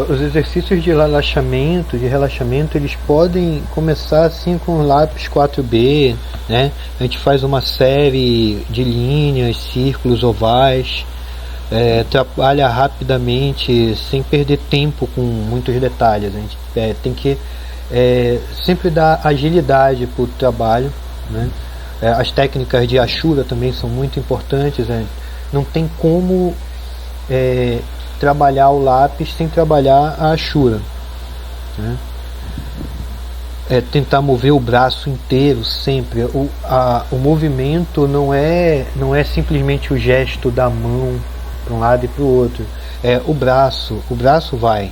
Os exercícios de relaxamento, eles podem começar assim com o lápis 4B, né? A gente faz uma série de linhas, círculos, ovais, trabalha rapidamente, sem perder tempo com muitos detalhes. A gente tem que sempre dar agilidade para o trabalho, né? As técnicas de Ashura também são muito importantes, né? Não tem como trabalhar o lápis sem trabalhar a Ashura, né? Tentar mover o braço inteiro sempre. O movimento não é simplesmente o gesto da mão para um lado e para o outro. O braço vai,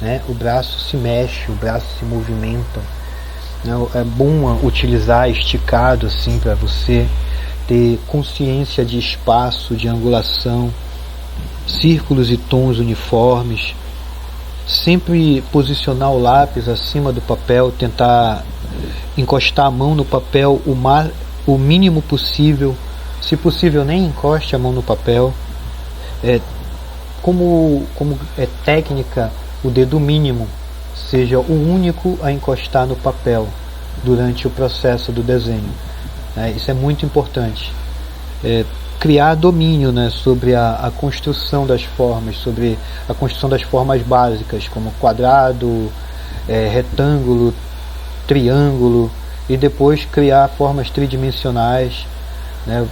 né? O braço se mexe, o braço se movimenta. É bom utilizar esticado assim para você ter consciência de espaço, de angulação, círculos e tons uniformes. Sempre posicionar o lápis acima do papel, tentar encostar a mão no papel o mínimo possível. Se possível, nem encoste a mão no papel. Como é técnica, o dedo mínimo seja o único a encostar no papel durante o processo do desenho. Isso é muito importante. Criar domínio, né, sobre a construção das formas, sobre a construção das formas básicas, como quadrado, retângulo, triângulo, e depois criar formas tridimensionais, né,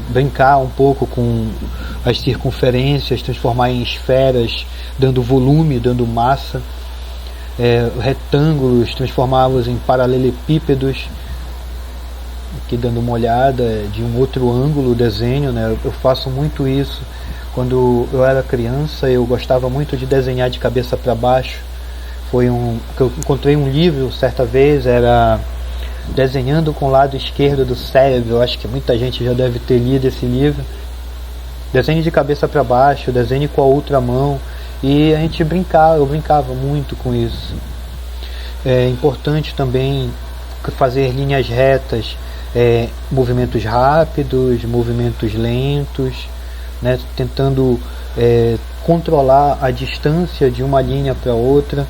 brincar um pouco com as circunferências, transformar em esferas, dando volume, dando massa, retângulos, transformá-los em paralelepípedos, aqui dando uma olhada de um outro ângulo o desenho, né? Eu faço muito isso. Quando eu era criança, eu gostava muito de desenhar de cabeça para baixo. Eu encontrei um livro certa vez, era Desenhando com o Lado Esquerdo do Cérebro. Eu acho que muita gente já deve ter lido esse livro. Desenhe de cabeça para baixo, desenhe com a outra mão, e a gente eu brincava muito com isso. É importante também fazer linhas retas, movimentos rápidos, movimentos lentos, né, tentando controlar a distância de uma linha para outra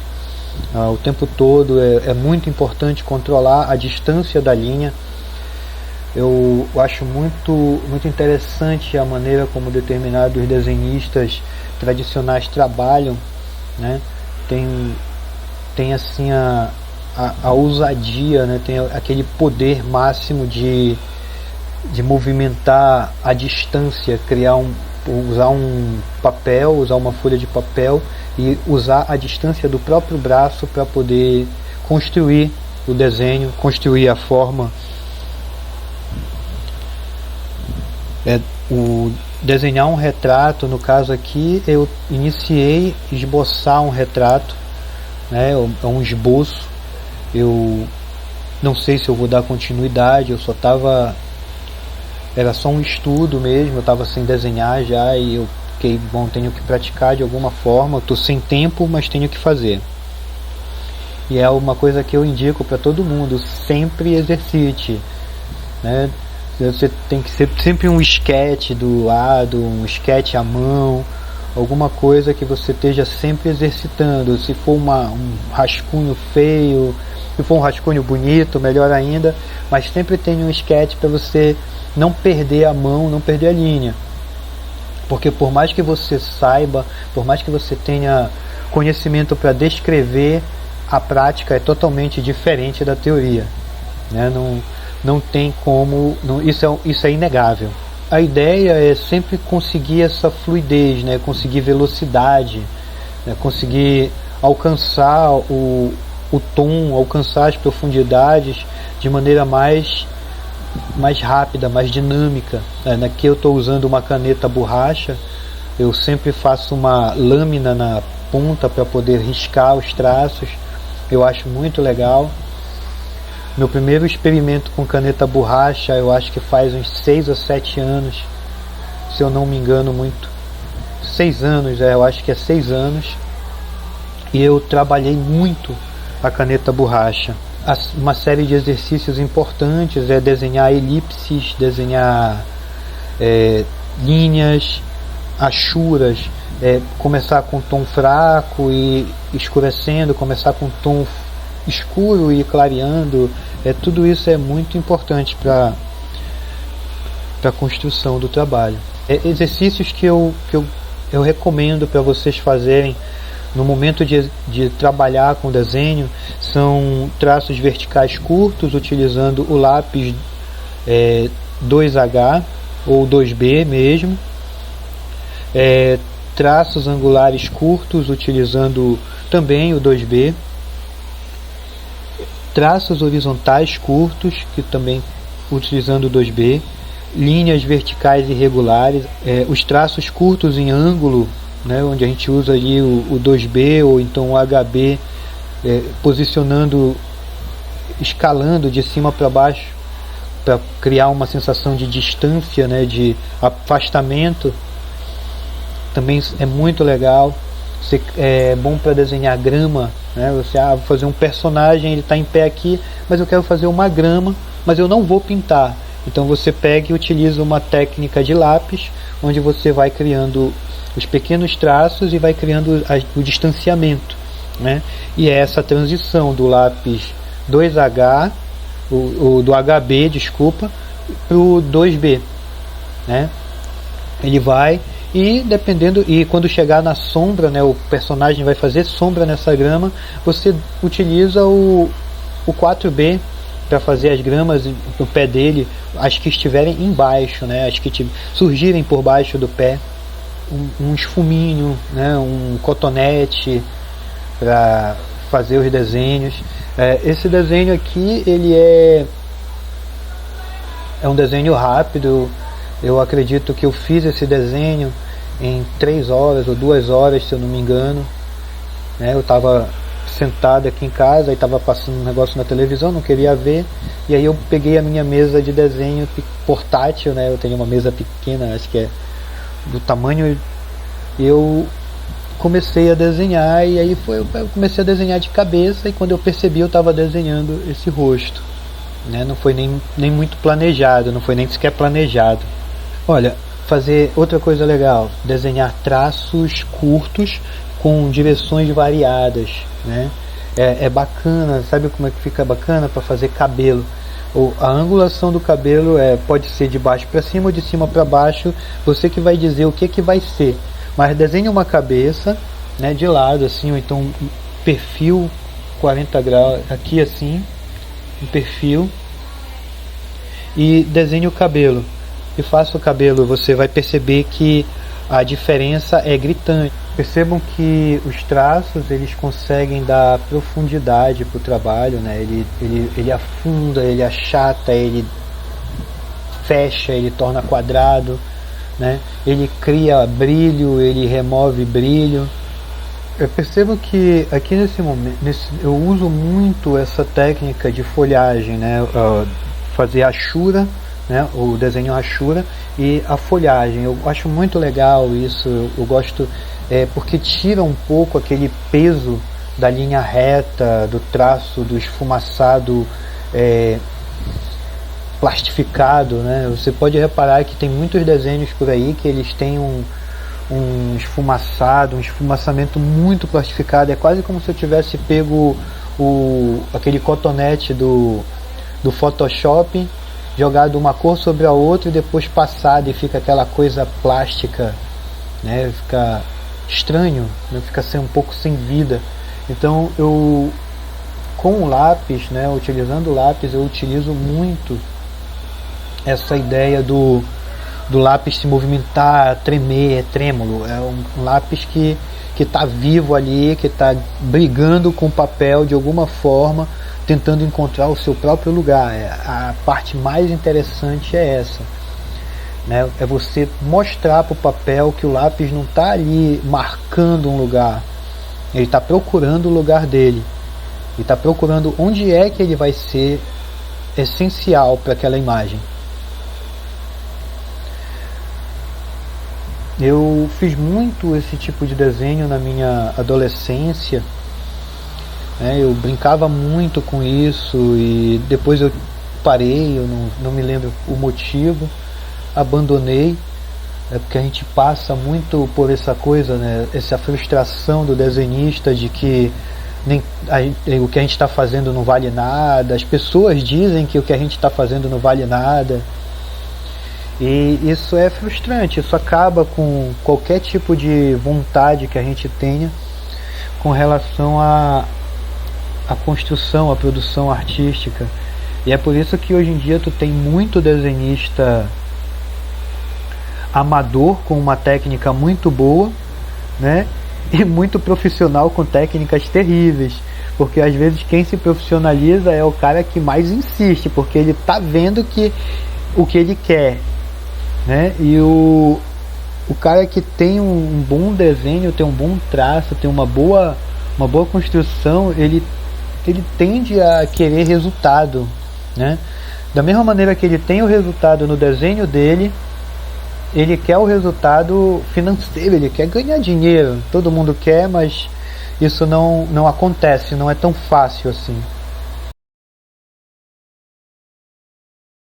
o tempo todo. É muito importante controlar a distância da linha. Eu acho muito interessante a maneira como determinados desenhistas tradicionais trabalham, né? Tem assim a ousadia, né? Tem aquele poder máximo de movimentar a distância, usar um papel, usar uma folha de papel e usar a distância do próprio braço para poder construir o desenho, construir a forma. Desenhar um retrato, no caso aqui eu iniciei esboçar um retrato, né? É um esboço. Eu não sei se eu vou dar continuidade, era só um estudo mesmo, eu estava sem desenhar já, e eu fiquei, tenho que praticar de alguma forma, estou sem tempo, mas tenho que fazer. E é uma coisa que eu indico para todo mundo: sempre exercite, né? Você tem que ser sempre um esquete do lado, um esquete à mão, alguma coisa que você esteja sempre exercitando. Se for um rascunho feio, se for um rascunho bonito, melhor ainda, mas sempre tenha um esquete para você não perder a mão, não perder a linha. Porque por mais que você saiba, por mais que você tenha conhecimento para descrever, a prática é totalmente diferente da teoria, né? Não tem como, isso é inegável. A ideia é sempre conseguir essa fluidez, né? Conseguir velocidade, né? Conseguir alcançar o tom, alcançar as profundidades de maneira mais rápida, mais dinâmica. Aqui eu estou usando uma caneta borracha, eu sempre faço uma lâmina na ponta para poder riscar os traços. Eu acho muito legal. Meu primeiro experimento com caneta borracha, eu acho que faz uns 6 ou 7 anos, se eu não me engano muito. 6 anos, eu acho que é 6 anos. E eu trabalhei muito a caneta borracha. Uma série de exercícios importantes é desenhar elipses, desenhar linhas, achuras, começar com tom fraco e escurecendo, começar com tom escuro e clareando. Tudo isso é muito importante para a construção do trabalho. Exercícios que eu recomendo para vocês fazerem no momento de trabalhar com desenho são traços verticais curtos, utilizando o lápis 2H ou 2B mesmo, traços angulares curtos, utilizando também o 2B, traços horizontais curtos, que também utilizando o 2B, linhas verticais irregulares, os traços curtos em ângulo, né, onde a gente usa ali o 2B ou então o HB, posicionando, escalando de cima para baixo para criar uma sensação de distância, né, de afastamento. Também é muito legal. É bom para desenhar grama, né? Você vou fazer um personagem, ele está em pé aqui, mas eu quero fazer uma grama, mas eu não vou pintar. Então você pega e utiliza uma técnica de lápis, onde você vai criando os pequenos traços e vai criando o distanciamento, né? E é essa transição do lápis 2H, do HB, desculpa, para o 2B, né? Ele vai e quando chegar na sombra, né, o personagem vai fazer sombra nessa grama, você utiliza o 4B para fazer as gramas no pé dele, as que estiverem embaixo, né, as que surgirem por baixo do pé, um esfuminho, né, um cotonete para fazer os desenhos. Esse desenho aqui, ele é um desenho rápido. Eu acredito que eu fiz esse desenho em 3 horas ou 2 horas, se eu não me engano, né? Eu estava sentado aqui em casa, aí estava passando um negócio na televisão, não queria ver, e aí eu peguei a minha mesa de desenho portátil, né? Eu tenho uma mesa pequena, acho que é do tamanho, e eu comecei a desenhar, e aí eu comecei a desenhar de cabeça, e quando eu percebi eu estava desenhando esse rosto, né? Não foi nem muito planejado, não foi nem sequer planejado. Olha, fazer outra coisa legal, desenhar traços curtos com direções variadas, né? É bacana, sabe como é que fica bacana para fazer cabelo? A angulação do cabelo pode ser de baixo para cima ou de cima para baixo, você que vai dizer o que vai ser. Mas desenhe uma cabeça, né, de lado assim, ou então um perfil 40 graus, aqui assim, um perfil, e desenhe o cabelo. E faça o cabelo, você vai perceber que a diferença é gritante. Percebam que os traços, eles conseguem dar profundidade para o trabalho, né? Ele afunda, ele achata, ele fecha, ele torna quadrado, né? Ele cria brilho, ele remove brilho. Eu percebo que aqui nesse momento, eu uso muito essa técnica de folhagem, né? Fazer achura, né, o desenho rachura e a folhagem. Eu acho muito legal isso, eu gosto, porque tira um pouco aquele peso da linha reta, do traço, do esfumaçado plastificado, né? Você pode reparar que tem muitos desenhos por aí que eles têm um esfumaçamento muito plastificado, é quase como se eu tivesse pego aquele cotonete do Photoshop, jogado uma cor sobre a outra e depois passado, e fica aquela coisa plástica, né? Fica estranho, né? Fica um pouco sem vida. Então eu, com o lápis, né, utilizando o lápis, eu utilizo muito essa ideia do lápis se movimentar, tremer, trêmulo. É um lápis que está vivo ali, que está brigando com o papel de alguma forma, tentando encontrar o seu próprio lugar. A parte mais interessante é essa, né? É você mostrar para o papel que o lápis não está ali marcando um lugar, ele está procurando o lugar dele, ele está procurando onde é que ele vai ser essencial para aquela imagem. Eu fiz muito esse tipo de desenho na minha adolescência, eu brincava muito com isso, e depois eu parei, eu não me lembro o motivo, abandonei, É porque a gente passa muito por essa coisa, né? Essa frustração do desenhista de que o que a gente está fazendo não vale nada. As pessoas dizem que o que a gente está fazendo não vale nada. E isso é frustrante. Isso acaba com qualquer tipo de vontade que a gente tenha com relação à construção, à produção artística. E é por isso que hoje em dia tu tem muito desenhista amador com uma técnica muito boa, né? E muito profissional com técnicas terríveis, porque às vezes quem se profissionaliza é o cara que mais insiste, porque ele tá vendo que o que ele quer, né? E o cara que tem um bom desenho, tem um bom traço, tem uma boa construção, ele tende a querer resultado, né? Da mesma maneira que ele tem o resultado no desenho dele, ele quer o resultado financeiro, ele quer ganhar dinheiro. Todo mundo quer, mas isso não acontece, não é tão fácil assim.